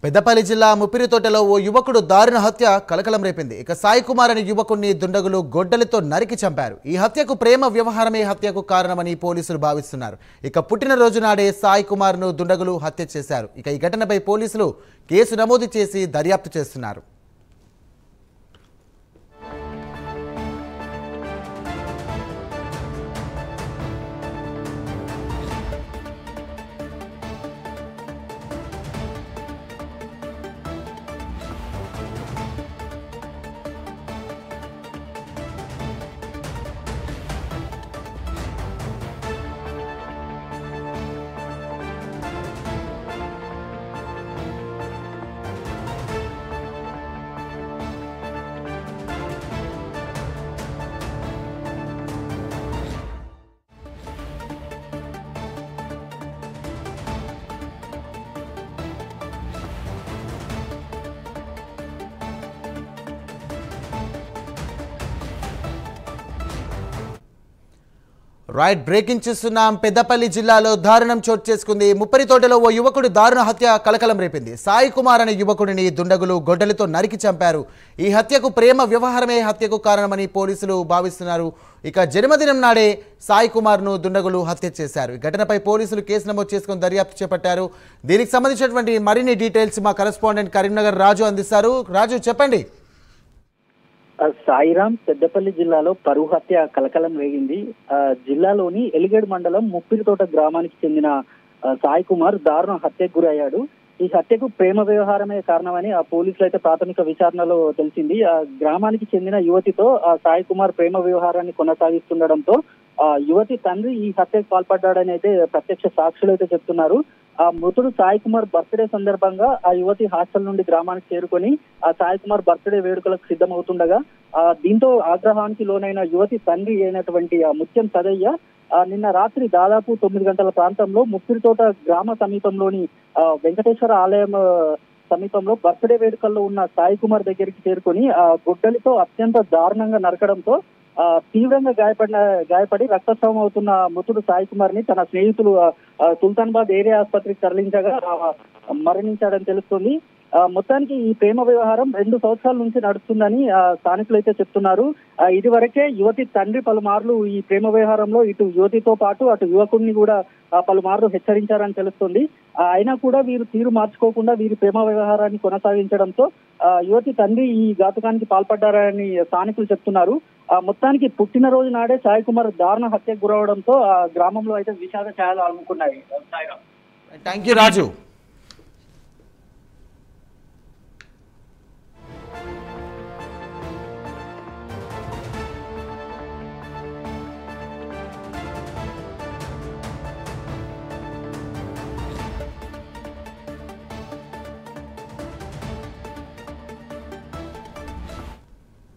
పెద్దపల్లి జిల్లా ముప్పిరితోటలో ఓ యువకుడు దారుణ హత్య కలకలం రేపింది. ఇక సాయి కుమార్ అనే యువకుడిని దుండగులు గొడ్డలితో నరికి చంపారు. ఈ హత్యకు ప్రేమ వ్యవహారమే హత్యకు కారణమని పోలీసులు భావిస్తున్నారు. ఇక పుట్టినరోజు నాడే సాయి కుమార్ను దుండగులు హత్య చేశారు. ఇక ఈ ఘటనపై పోలీసులు కేసు నమోదు చేసి దర్యాప్తు చేస్తున్నారు. రైట్ బ్రేకింగ్ చూస్తున్నాం. పెద్దపల్లి జిల్లాలో దారుణం చోటు చేసుకుంది. ముప్పరితోటలో ఓ యువకుడి దారుణ హత్య కలకలం రేపింది. సాయి కుమార్ అనే యువకుడిని దుండగులు గొడ్డలితో నరికి చంపారు. ఈ హత్యకు ప్రేమ వ్యవహారమే హత్యకు కారణమని పోలీసులు భావిస్తున్నారు. ఇక జన్మదినం నాడే సాయి కుమార్ను దుండగులు హత్య చేశారు. ఈ ఘటనపై పోలీసులు కేసు నమోదు చేసుకుని దర్యాప్తు చేపట్టారు. దీనికి సంబంధించినటువంటి మరిన్ని డీటెయిల్స్ మా కరెస్పాండెంట్ కరీంనగర్ రాజు అందిస్తారు. రాజు, చెప్పండి. సాయిరాం పెద్దపల్లి జిల్లాలో పరువు హత్య కలకలం రేగింది. జిల్లాలోని ఎలిగేడ్ మండలం ముప్పిరితోట గ్రామానికి చెందిన సాయి కుమార్ దారుణ హత్యకు గురయ్యాడు. ఈ హత్యకు ప్రేమ వ్యవహారమే కారణమని ఆ పోలీసులు అయితే ప్రాథమిక విచారణలో తెలిసింది. ఆ గ్రామానికి చెందిన యువతితో సాయి కుమార్ ప్రేమ వ్యవహారాన్ని కొనసాగిస్తుండడంతో ఆ యువతి తండ్రి ఈ హత్యకు పాల్పడ్డాడని అయితే ప్రత్యక్ష సాక్షులు అయితే చెప్తున్నారు. ఆ మృతుడు సాయి కుమార్ బర్త్డే సందర్భంగా ఆ యువతి హాస్టల్ నుండి గ్రామానికి చేరుకొని ఆ సాయి కుమార్ బర్త్డే వేడుకలకు సిద్ధమవుతుండగా దీంతో ఆగ్రహానికి లోనైన యువతి తండ్రి అయినటువంటి ఆ ముత్యం సదయ్య నిన్న రాత్రి దాదాపు 9 గంటల ప్రాంతంలో ముప్పిరితోట గ్రామ సమీపంలోని వెంకటేశ్వర ఆలయం సమీపంలో బర్త్డే వేడుకల్లో ఉన్న సాయి కుమార్ దగ్గరికి చేరుకొని ఆ గుడ్డలితో అత్యంత దారుణంగా నరకడంతో తీవ్రంగా గాయపడి రక్తస్రావం అవుతున్న మృతుడు సాయి కుమార్ ని తన స్నేహితులు సుల్తానాబాద్ ఏరియా ఆసుపత్రికి తరలించగా మరణించాడని తెలుస్తుంది. మొత్తానికి ఈ ప్రేమ వ్యవహారం 2 సంవత్సరాల నుంచి నడుస్తుందని స్థానికులు అయితే చెప్తున్నారు. ఇది వరకే యువతి తండ్రి పలుమార్లు ఈ ప్రేమ వ్యవహారంలో ఇటు యువతితో పాటు అటు యువకుడిని కూడా పలుమార్లు హెచ్చరించారని తెలుస్తుంది. అయినా కూడా వీరు తీరు మార్చుకోకుండా వీరి ప్రేమ వ్యవహారాన్ని కొనసాగించడంతో యువతి తండ్రి ఈ ఘాతుకానికి పాల్పడ్డారని స్థానికులు చెప్తున్నారు. మొత్తానికి పుట్టినరోజు నాడే సాయి కుమార్ దారుణ హత్యకు గురవడంతో గ్రామంలో అయితే విషాద ఛాయలు అలుముకున్నాయి. Thank you Raju.